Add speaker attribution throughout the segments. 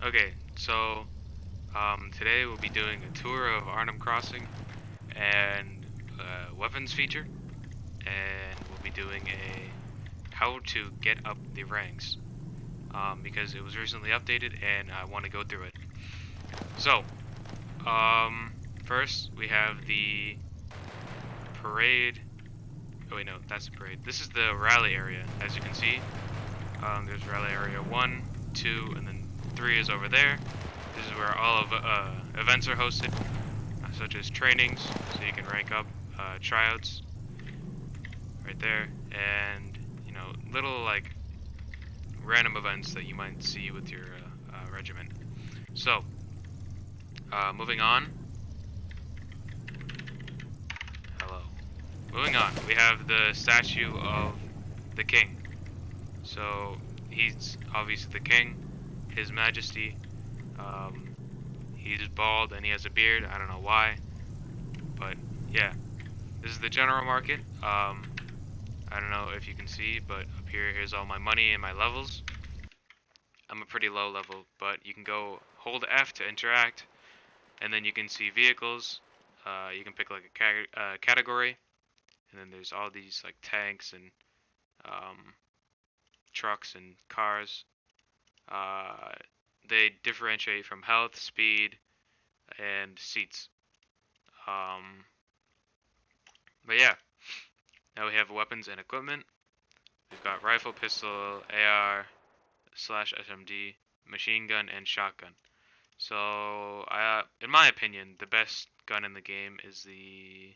Speaker 1: Okay, so today we'll be doing a tour of Arnhem Crossing and weapons feature, and we'll be doing a how to get up the ranks because it was recently updated and I want to go through it. So, first we have the parade. Oh wait, no, that's the parade. This is the rally area, as you can see. There's rally area 1, 2, and then 3 is over there. This is where all of events are hosted, such as trainings, so you can rank up, tryouts, right there, and little like random events that you might see with your regiment. So, moving on. Hello. Moving on, we have the statue of the king. So he's obviously the king, His Majesty. Um, he's bald and he has a beard. I don't know why, but yeah. This is the general market. I don't know if you can see, but up here, here's all my money and my levels. I'm a pretty low level, but you can go hold F to interact, and then you can see vehicles. You can pick like a category, and then there's all these like tanks and um, trucks and cars. Uh, they differentiate from health, speed, and seats. Um, but yeah, now we have weapons and equipment. We've got rifle, pistol, AR, slash SMD, machine gun, and shotgun. So, in my opinion, the best gun in the game is the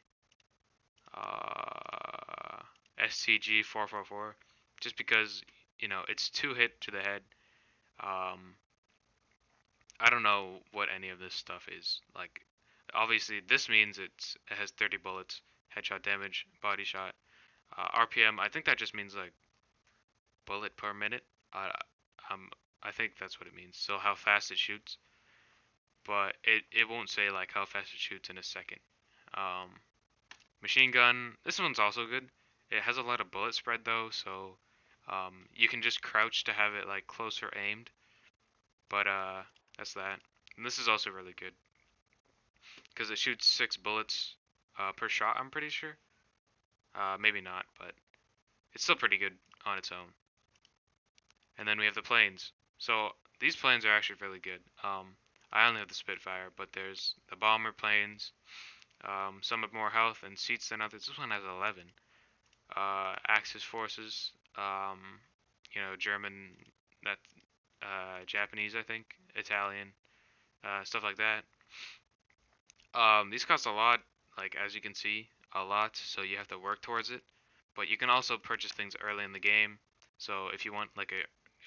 Speaker 1: STG 444, just because it's 2 hit to the head. Um, I don't know what any of this stuff is like. Obviously, this means it has 30 bullets, headshot damage, body shot, RPM. I think that just means like bullet per minute. Um, I think that's what it means. So how fast it shoots, but it won't say like how fast it shoots in a second. Um, Machine gun. This one's also good. It has a lot of bullet spread though, so you can just crouch to have it like closer aimed. But that's that. And this is also really good because it shoots 6 bullets per shot. I'm pretty sure. Maybe not, but it's still pretty good on its own. And then we have the planes. So these planes are actually really good. I only have the Spitfire, but there's the bomber planes. Some have more health and seats than others. This one has 11. Axis forces. German, that Japanese, I think, Italian, stuff like that. These cost a lot, like as you can see, a lot. So you have to work towards it. But you can also purchase things early in the game. So if you want like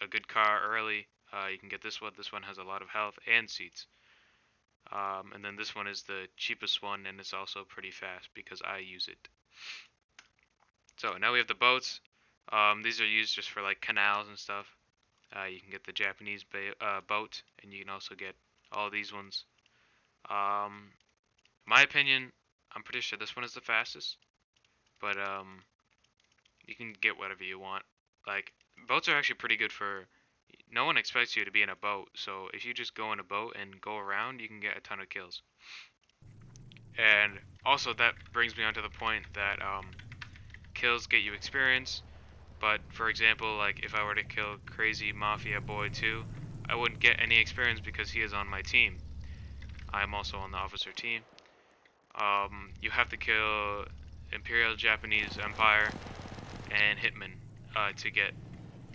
Speaker 1: a good car early, you can get this one. This one has a lot of health and seats. And then this one is the cheapest one, and it's also pretty fast because I use it. So now we have the boats. These are used just for like canals and stuff. You can get the Japanese boat, and you can also get all these ones. My opinion, I'm pretty sure this one is the fastest, but you can get whatever you want. Like, boats are actually pretty good for. No one expects you to be in a boat, so if you just go in a boat and go around, you can get a ton of kills. And also, that brings me on to the point that kills get you experience. But for example, like if I were to kill Crazy Mafia Boy 2, I wouldn't get any experience because he is on my team. I'm also on the officer team. You have to kill Imperial Japanese Empire and Hitman to get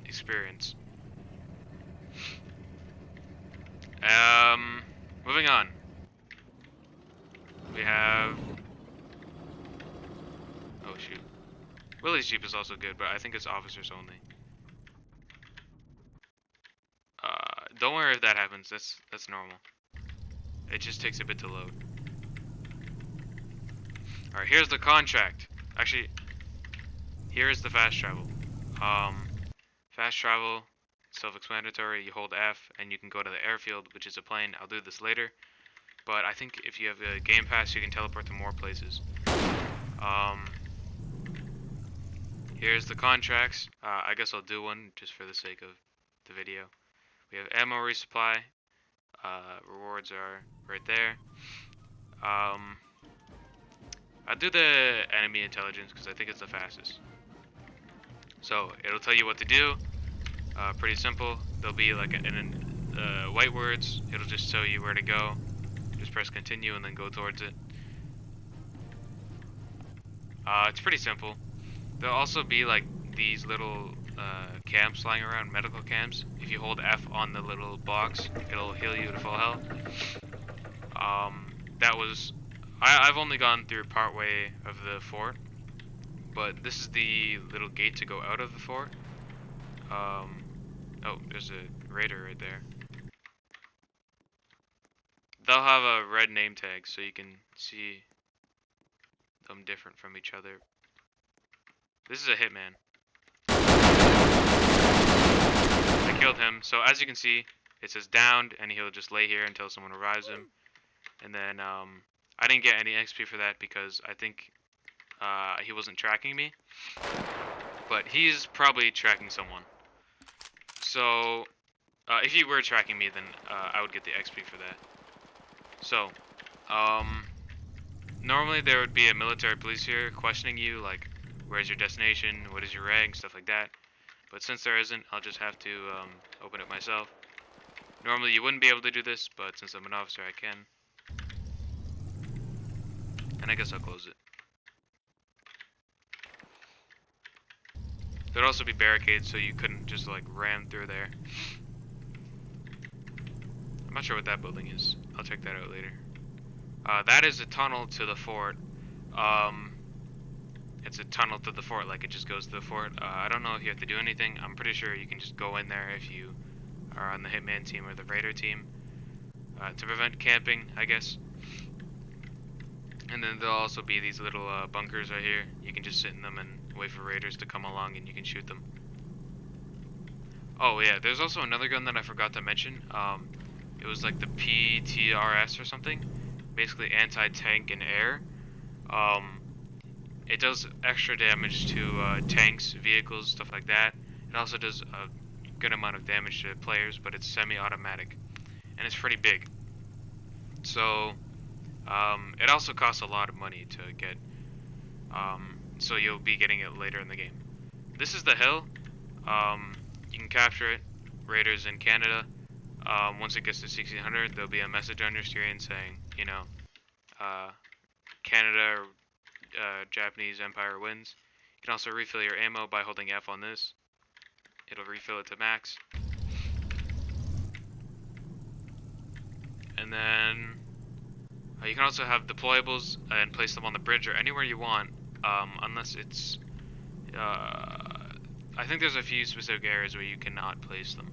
Speaker 1: experience. Moving on. We have. Oh shoot. Willie's Jeep is also good, but I think it's officers only. Don't worry if that happens. That's normal. It just takes a bit to load. Alright, here's the contract. Actually, here's the fast travel. Fast travel, self-explanatory. You hold F and you can go to the airfield, which is a plane. I'll do this later. But I think if you have a game pass, you can teleport to more places. Here's the contracts. I guess I'll do one just for the sake of the video. We have ammo resupply. Rewards are right there. I'll do the enemy intelligence because I think it's the fastest. So it'll tell you what to do. Pretty simple. There'll be like white words. It'll just tell you where to go. Just press continue and then go towards it. It's pretty simple. There'll also be like these little camps lying around, medical camps. If you hold F on the little box, it'll heal you to full health. I've only gone through part way of the fort, but this is the little gate to go out of the fort. Oh, there's a raider right there. They'll have a red name tag so you can see them different from each other. This is a hitman. I killed him. So as you can see, it says downed, and he'll just lay here until someone revives him. And then I didn't get any XP for that because I think he wasn't tracking me. But he's probably tracking someone. So if he were tracking me, then I would get the XP for that. So normally there would be a military police here questioning you, like, where's your destination, what is your rank, stuff like that. But since there isn't, I'll just have to open it myself. Normally you wouldn't be able to do this, but since I'm an officer, I can. And I guess I'll close it. There'd also be barricades, so you couldn't just like ram through there. I'm not sure what that building is. I'll check that out later. That is a tunnel to the fort. It's a tunnel to the fort, like it just goes to the fort. I don't know if you have to do anything. I'm pretty sure you can just go in there if you are on the hitman team or the raider team. To prevent camping, I guess. And then there'll also be these little bunkers right here. You can just sit in them and wait for raiders to come along and you can shoot them. Oh yeah, there's also another gun that I forgot to mention. It was like the PTRS or something. Basically anti-tank and air. It does extra damage to tanks, vehicles, stuff like that. It also does a good amount of damage to players, but it's semi-automatic. And it's pretty big. So it also costs a lot of money to get, so you'll be getting it later in the game. This is the hill. You can capture it. Raiders in Canada. Once it gets to 1600, there'll be a message on your screen saying, you know, Canada or Japanese Empire wins. You can also refill your ammo by holding F on this. It'll refill it to max. And then you can also have deployables and place them on the bridge or anywhere you want, unless it's, I think there's a few specific areas where you cannot place them.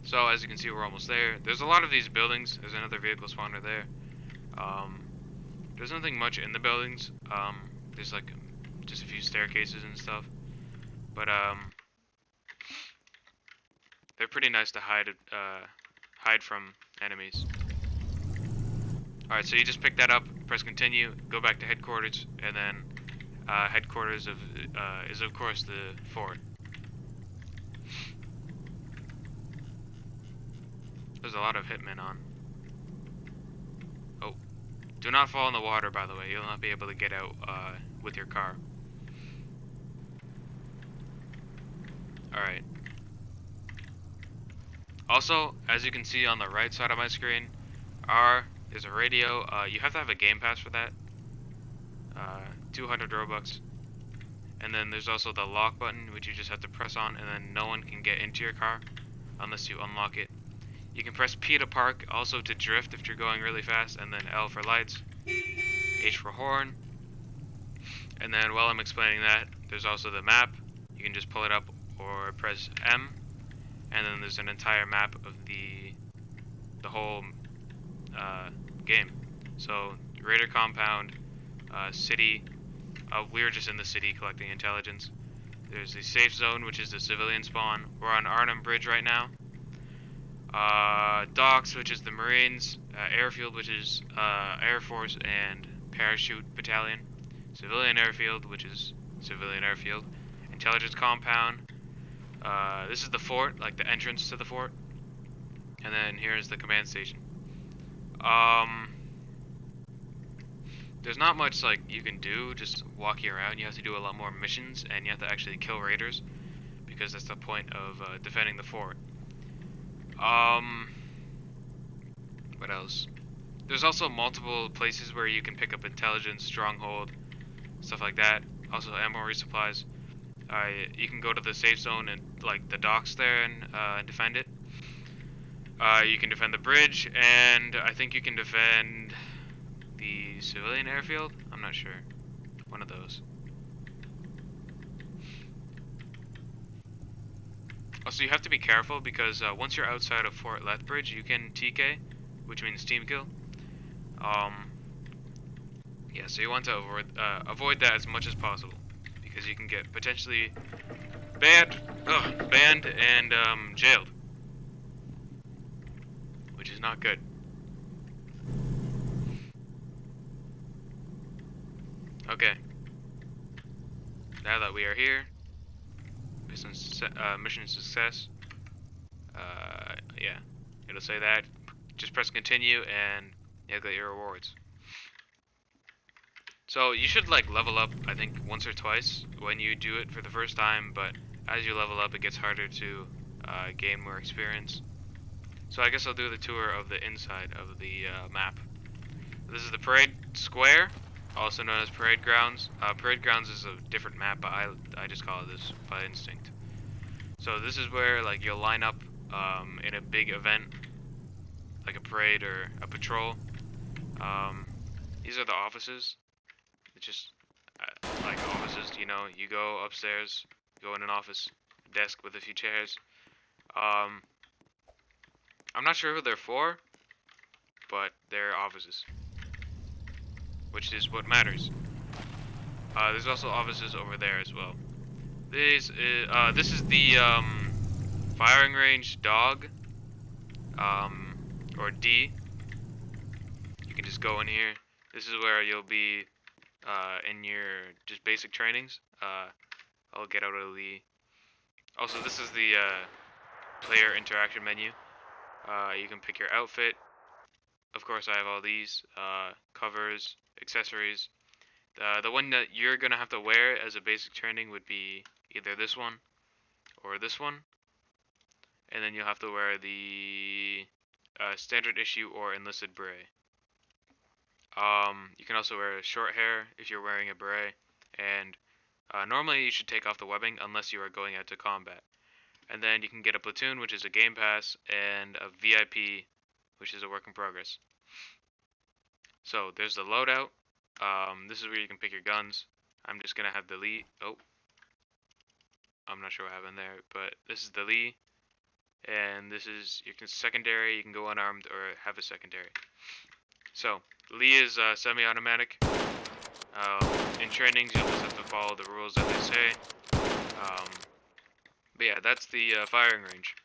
Speaker 1: So as you can see, we're almost there. There's a lot of these buildings. There's another vehicle spawner there. There's nothing much in the buildings. There's like just a few staircases and stuff. But they're pretty nice to hide from enemies. Alright, so you just pick that up, press continue, go back to headquarters, and then headquarters is of course the fort. There's a lot of hitmen on. Oh, do not fall in the water, by the way. You'll not be able to get out with your car. Alright. Also, as you can see on the right side of my screen, R is a radio. You have to have a game pass for that. 200 Robux. And then there's also the lock button, which you just have to press on, and then no one can get into your car unless you unlock it. You can press P to park, also to drift if you're going really fast, and then L for lights, H for horn. And then while I'm explaining that, there's also the map. You can just pull it up or press M, and then there's an entire map of the whole game. So Raider compound, city. We were just in the city collecting intelligence. There's the safe zone, which is the civilian spawn. We're on Arnhem Bridge right now. Docks, which is the Marines. Airfield, which is Air Force and Parachute Battalion. Civilian Airfield, which is Civilian Airfield. Intelligence compound. This is the fort, like the entrance to the fort. And then here's the command station. There's not much like you can do just walking around. You have to do a lot more missions, and you have to actually kill raiders, because that's the point of defending the fort. What else? There's also multiple places where you can pick up intelligence, stronghold, stuff like that. Also ammo resupplies. You can go to the safe zone and like the docks there and defend it. You can defend the bridge, and I think you can defend the civilian airfield. I'm not sure. One of those. Also, you have to be careful because once you're outside of Fort Lethbridge, you can TK, which means team kill. Yeah, so you want to avoid that as much as possible, because you can get potentially banned and jailed, which is not good. Okay. Now that we are here, mission success. Yeah, it'll say that. Just press continue and you'll get your rewards. So you should like level up, I think, once or twice when you do it for the first time, but as you level up it gets harder to gain more experience. So I guess I'll do the tour of the inside of the map. This is the parade square, also known as parade grounds. Parade grounds is a different map, but I just call it this by instinct. So this is where like you'll line up in a big event, like a parade or a patrol. These are the offices. It's just like offices, you know, you go upstairs, go in an office, desk with a few chairs. I'm not sure who they're for, but they're offices, which is what matters. There's also offices over there as well. This is the firing range dog, or D. You can just go in here. This is where you'll be in your just basic trainings. I'll get out of the. Also, this is the player interaction menu. You can pick your outfit. Of course, I have all these covers, accessories. The one that you're gonna have to wear as a basic training would be either this one or this one, and then you'll have to wear the standard issue or enlisted beret. You can also wear short hair if you're wearing a beret, and normally you should take off the webbing unless you are going out to combat. And then you can get a platoon, which is a game pass, and a VIP, which is a work in progress. So there's the loadout. This is where you can pick your guns. I'm just gonna have the Lee. Oh, I'm not sure what happened there, but this is the Lee, and this is your secondary. You can go unarmed or have a secondary. So Lee is semi-automatic. In trainings, you'll just have to follow the rules that they say. But yeah, that's the firing range.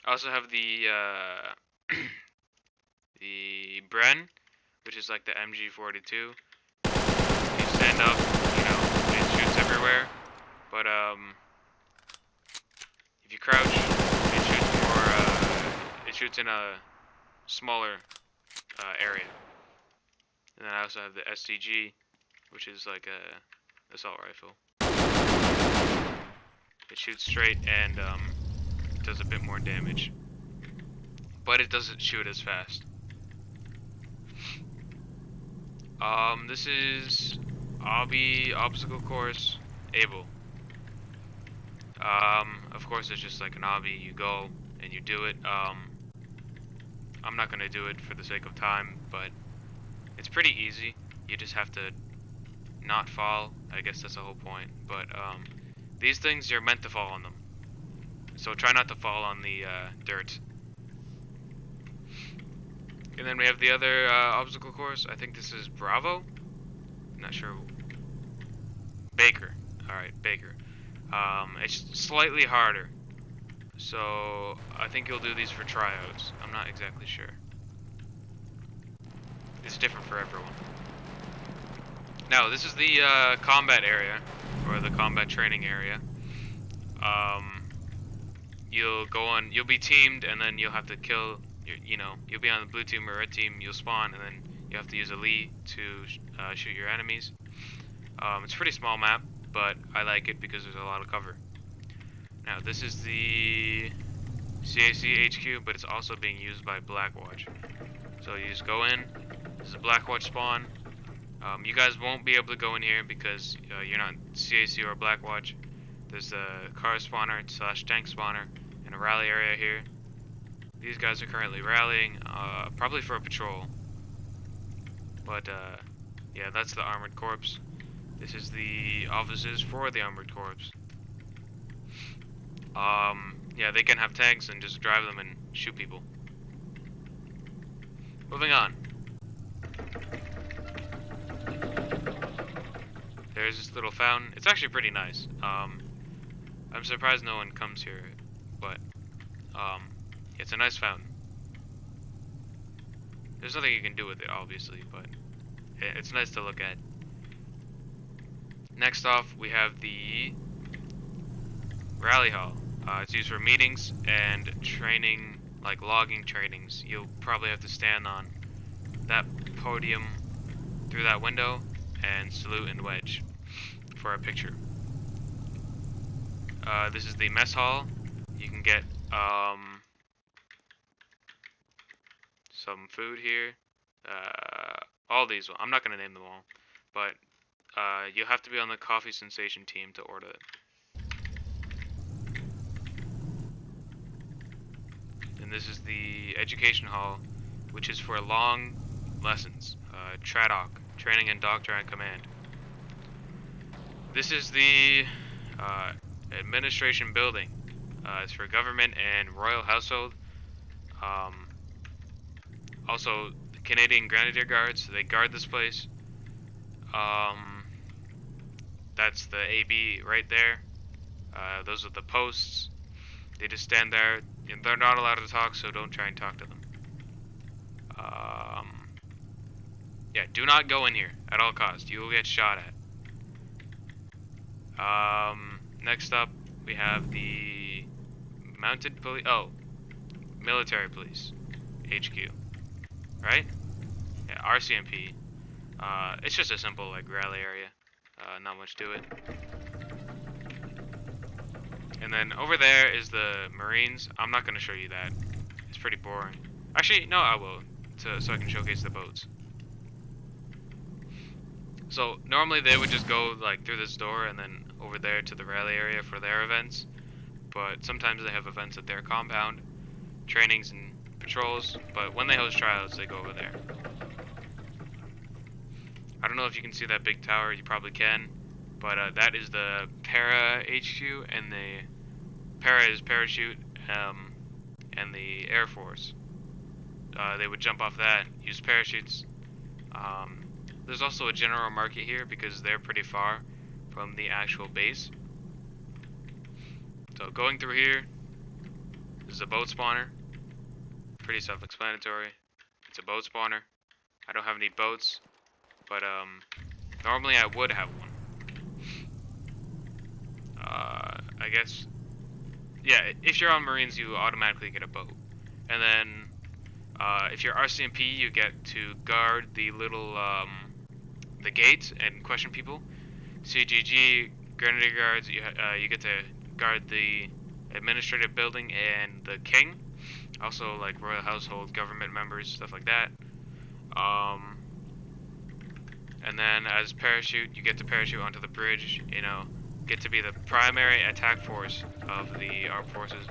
Speaker 1: I also have the the Bren, which is like the MG42. You stand up, you know, it shoots everywhere. But if you crouch, it shoots more. It shoots in a smaller area. And then I also have the STG, which is like a assault rifle. It shoots straight and does a bit more damage, but it doesn't shoot as fast. This is Obby obstacle course able. Of course, it's just like an obby. You go and you do it. I'm not gonna do it for the sake of time, but it's pretty easy. You just have to not fall. I guess that's the whole point. But these things, you're meant to fall on them, so try not to fall on the dirt. And then we have the other obstacle course. I think this is Bravo. Not sure. Baker. Alright, Baker. It's slightly harder. So I think you'll do these for tryouts. I'm not exactly sure. It's different for everyone. Now, this is the combat area, or the combat training area. you'll go on. You'll be teamed, and then you'll have to kill. You'll be on the blue team or red team. You'll spawn, and then you have to use a Lee to shoot your enemies. It's a pretty small map, but I like it because there's a lot of cover. Now this is the CAC HQ, but it's also being used by Blackwatch. So you just go in. This is a Blackwatch spawn. You guys won't be able to go in here because you're not CAC or Blackwatch. There's a car spawner / tank spawner and a rally area here. These guys are currently rallying, probably for a patrol. But yeah, that's the Armored Corps. This is the offices for the Armored Corps. Yeah, they can have tanks and just drive them and shoot people. Moving on. There's this little fountain. It's actually pretty nice. I'm surprised no one comes here, but it's a nice fountain. There's nothing you can do with it, obviously, but it's nice to look at. Next off, we have the rally hall. It's used for meetings and training, like logging trainings. You'll probably have to stand on that podium through that window and salute and wedge for a picture. This is the mess hall. You can get some food here. All these, I'm not going to name them all, but you'll have to be on the Coffee Sensation team to order it. And this is the education hall, which is for long lessons. TRADOC, Training and Doctrine Command. This is the administration building. It's for government and royal household. Also, the Canadian Grenadier Guards, they guard this place. That's the AB right there. Those are the posts. They just stand there. They're not allowed to talk, so don't try and talk to them. Yeah, do not go in here at all costs. You will get shot at. Next up, we have the mounted police. Oh, military police HQ, right? Yeah, RCMP. It's just a simple like rally area. Not much to it. And then over there is the Marines. I'm not gonna show you that. It's pretty boring. Actually, no, I will, so I can showcase the boats. So normally they would just go like through this door and then over there to the rally area for their events. But sometimes they have events at their compound, trainings and patrols. But when they host tryouts, they go over there. I don't know if you can see that big tower. You probably can. But that is the Para HQ, and the Para is parachute, and the Air Force. They would jump off that, use parachutes. There's also a general market here because they're pretty far from the actual base. So going through here, this is a boat spawner. Pretty self-explanatory. It's a boat spawner. I don't have any boats, but normally I would have one. I guess, yeah, if you're on Marines, you automatically get a boat. And then, if you're RCMP, you get to guard the little, the gates and question people. CGG, Grenadier Guards, you get to guard the administrative building and the king. Also, like, royal household, government members, stuff like that. And then, as parachute, you get to parachute onto the bridge, you know, get to be the primary attack force of the armed forces.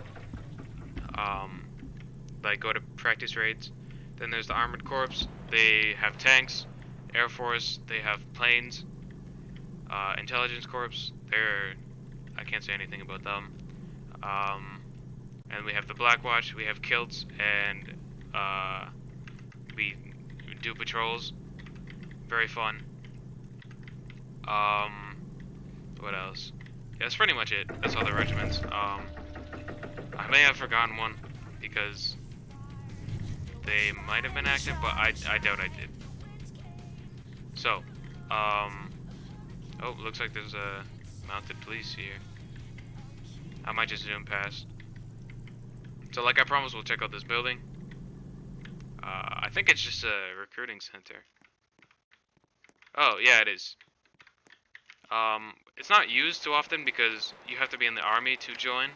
Speaker 1: Like go to practice raids. Then there's the Armored Corps. They have tanks. Air Force. They have planes. Intelligence Corps. I can't say anything about them. And we have the Blackwatch. We have kilts, and we do patrols. Very fun. What else? Yeah, that's pretty much it. That's all the regiments. I may have forgotten one because they might have been active, but I doubt I did. So, oh, looks like there's a mounted police here. I might just zoom past. So like I promised, we'll check out this building. I think it's just a recruiting center. Oh, yeah, it is. It's not used too often because you have to be in the army to join,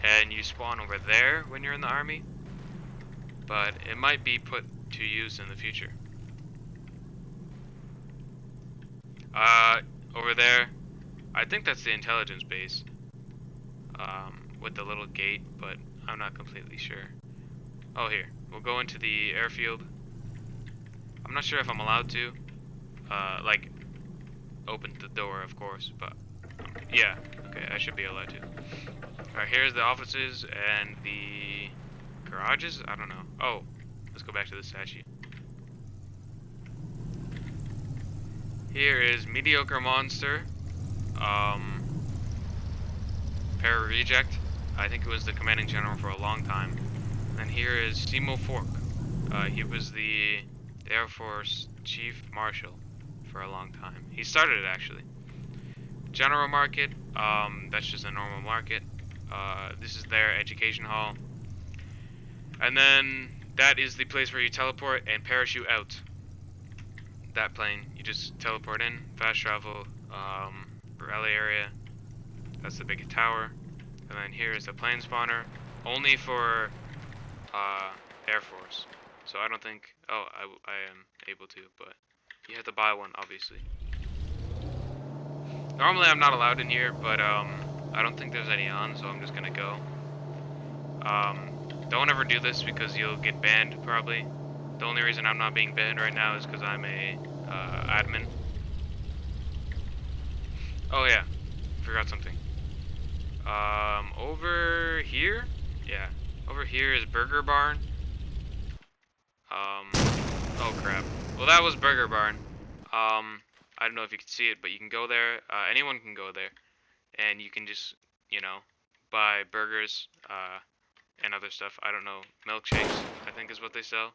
Speaker 1: and you spawn over there when you're in the army. But it might be put to use in the future. Over there, I think that's the intelligence base. With the little gate, but I'm not completely sure. Oh, here. We'll go into the airfield. I'm not sure if I'm allowed to. Like, open the door, of course, but yeah. Okay, I should be allowed to. Alright, here's the offices and the garages? I don't know. Oh, let's go back to the statue. Here is Mediocre Monster. Para-Reject. I think it was the commanding general for a long time. And here is Simo Fork. He was the Air Force Chief Marshal for a long time. He started it, actually. General Market. That's just a normal market. This is their education hall. And then that is the place where you teleport and parachute out. That plane, you just teleport in, fast travel, rally area. That's the big tower. And then here is the plane spawner, only for Air Force. So I don't think, oh, I am able to, but you have to buy one, obviously. Normally I'm not allowed in here, but I don't think there's any on, so I'm just gonna go. Don't ever do this because you'll get banned, probably. The only reason I'm not being banned right now is because I'm a admin. Oh yeah, forgot something. Over here? Yeah, over here is Burger Barn. Oh crap. Well, that was Burger Barn. I don't know if you can see it, but you can go there. Anyone can go there, and you can just, you know, buy burgers, and other stuff. I don't know, milkshakes, I think is what they sell.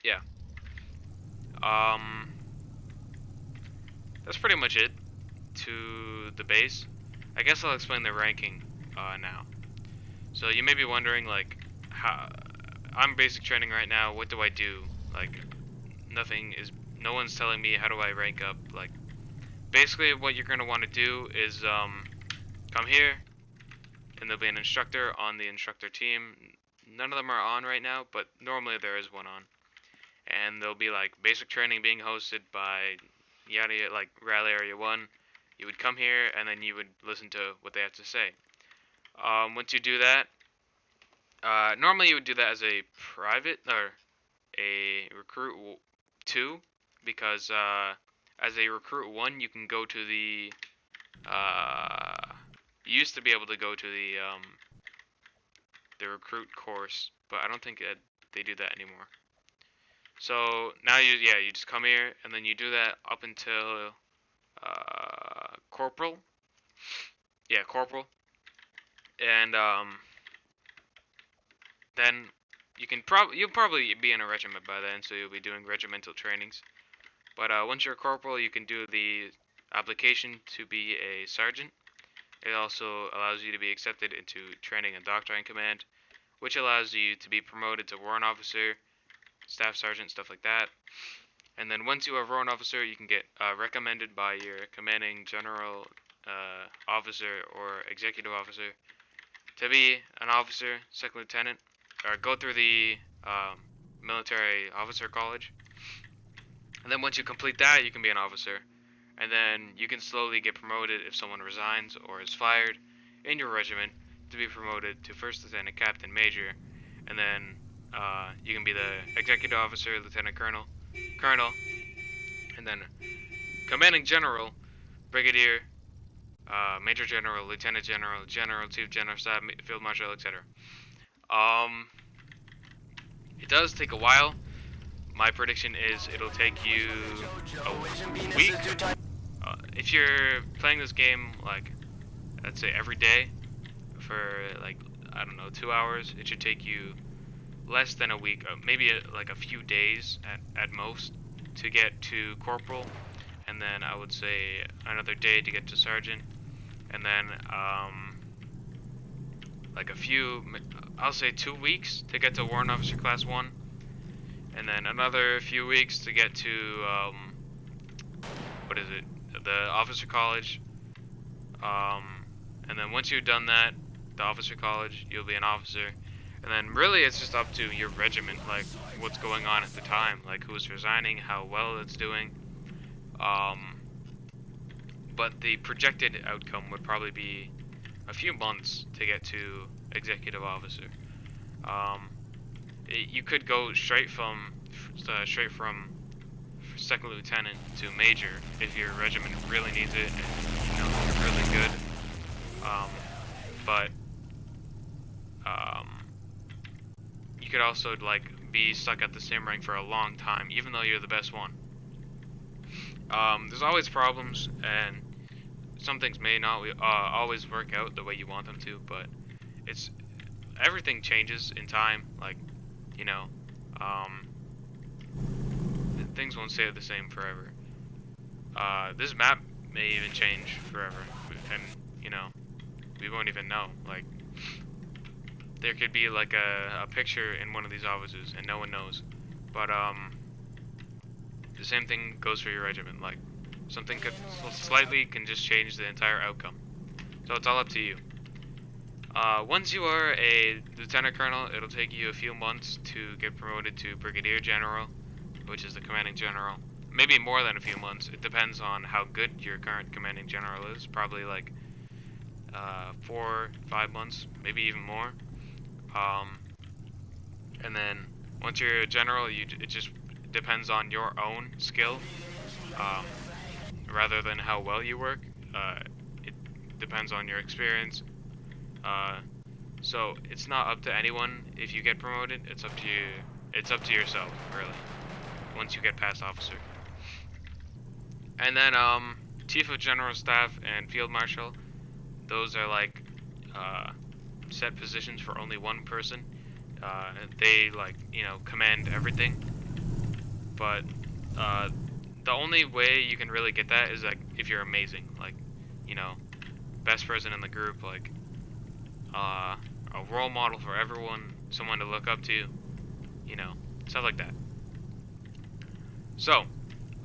Speaker 1: Yeah. That's pretty much it to the base. I guess I'll explain the ranking now. So you may be wondering, like, how I'm basic training right now. What do I do? Like, no one's telling me how do I rank up. Like, basically what you're gonna want to do is come here, and there'll be an instructor on the instructor team. None of them are on right now, but normally there is one on. And there'll be like basic training being hosted by yada yada, like Rally Area 1. You would come here and then you would listen to what they have to say. Once you do that, normally you would do that as a private or a recruit 2, because as a recruit 1 you can go to the you used to be able to go to the recruit course, but I don't think they do that anymore. So now you just come here and then you do that up until corporal. Yeah, corporal. And then you'll probably be in a regiment by then, so you'll be doing regimental trainings. But once you're a corporal, you can do the application to be a sergeant. It also allows you to be accepted into training and doctrine command, which allows you to be promoted to warrant officer, staff sergeant, stuff like that. And then once you are warrant officer, you can get recommended by your commanding general officer or executive officer to be an officer, second lieutenant, or go through the military officer college. And then once you complete that, you can be an officer. And then you can slowly get promoted if someone resigns or is fired in your regiment to be promoted to first lieutenant, captain, major. And then you can be the executive officer, lieutenant colonel, and then commanding general, brigadier, major general, lieutenant general, general, chief general, staff, field marshal, etc. It does take a while. My prediction is it'll take you a week. If you're playing this game, like, let's say every day for, like, I don't know, 2 hours, it should take you less than a week, maybe like a few days at most to get to corporal, and then I would say another day to get to sergeant, and then like I'll say 2 weeks to get to Warrant Officer Class 1, and then another few weeks to get to, what is it, the Officer College, and then once you've done that, the Officer College, you'll be an officer, and then really it's just up to your regiment, like what's going on at the time, like who's resigning, how well it's doing, but the projected outcome would probably be a few months to get to executive officer. You could go straight from second lieutenant to major if your regiment really needs it and you know you're really good. But you could also like be stuck at the same rank for a long time, even though you're the best one. There's always problems, and some things may not always work out the way you want them to, but everything changes in time. Like, you know, things won't stay the same forever. This map may even change forever, and you know, we won't even know. Like, there could be like a picture in one of these offices, and no one knows. But the same thing goes for your regiment. Like, something can just change the entire outcome. So it's all up to you. Once you are a lieutenant colonel, it'll take you a few months to get promoted to brigadier general, which is the commanding general. Maybe more than a few months. It depends on how good your current commanding general is. Probably like 4, 5 months, maybe even more. And then once you're a general, it just depends on your own skill, rather than how well you work. It depends on your experience. So it's not up to anyone if you get promoted. It's up to you. It's up to yourself, really. Once you get past officer. And then chief of general staff and field marshal. Those are like set positions for only one person. They like, you know, command everything. But the only way you can really get that is like if you're amazing, like, you know, best person in the group, like a role model for everyone, someone to look up to, you know, stuff like that. So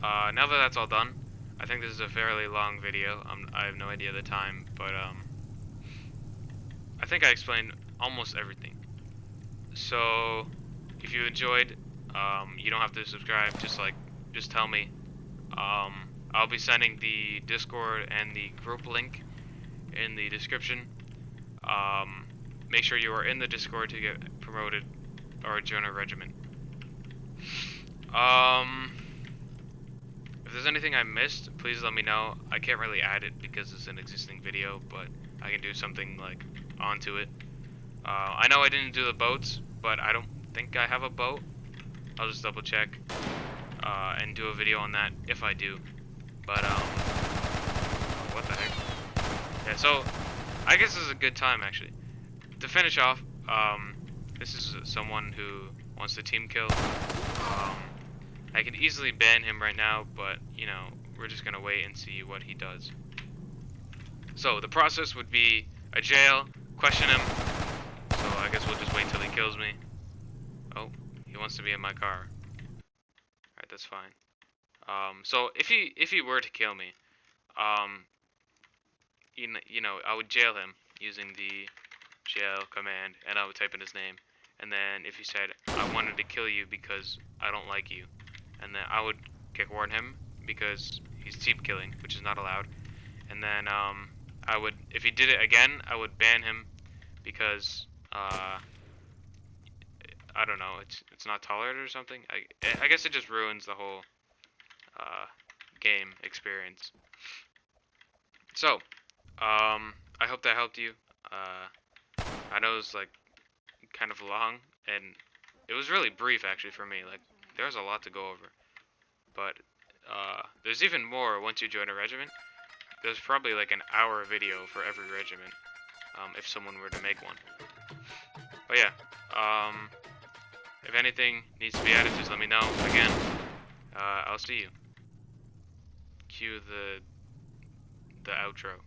Speaker 1: now that that's all done, I think this is a fairly long video. I have no idea the time, but I think I explained almost everything. So if you enjoyed, you don't have to subscribe, just tell me. I'll be sending the Discord and the group link in the description. Make sure you are in the Discord to get promoted or join a regiment. If there's anything I missed, please let me know. I can't really add it because it's an existing video, but I can do something like onto it. I know I didn't do the boats, but I don't think I have a boat. I'll just double check and do a video on that if I do. But what the heck? Yeah, so I guess this is a good time actually to finish off. This is someone who wants to team kill. I can easily ban him right now, but you know, we're just gonna wait and see what he does. So the process would be a jail, question him. So I guess we'll just wait till he kills me. Oh, he wants to be in my car. Alright, that's fine. So if he were to kill me, you know, I would jail him using the jail command, and I would type in his name. And then if he said, I wanted to kill you because I don't like you, and then I would kick warn him because he's team killing, which is not allowed. And then I would, if he did it again, I would ban him because I don't know, it's not tolerated or something. I guess it just ruins the whole game experience. So I hope that helped you. I know it's like kind of long, and it was really brief actually for me. Like, there's a lot to go over, but there's even more once you join a regiment. There's probably like an hour video for every regiment, if someone were to make one. But yeah, if anything needs to be added, just let me know. Again, I'll see you. Cue the outro.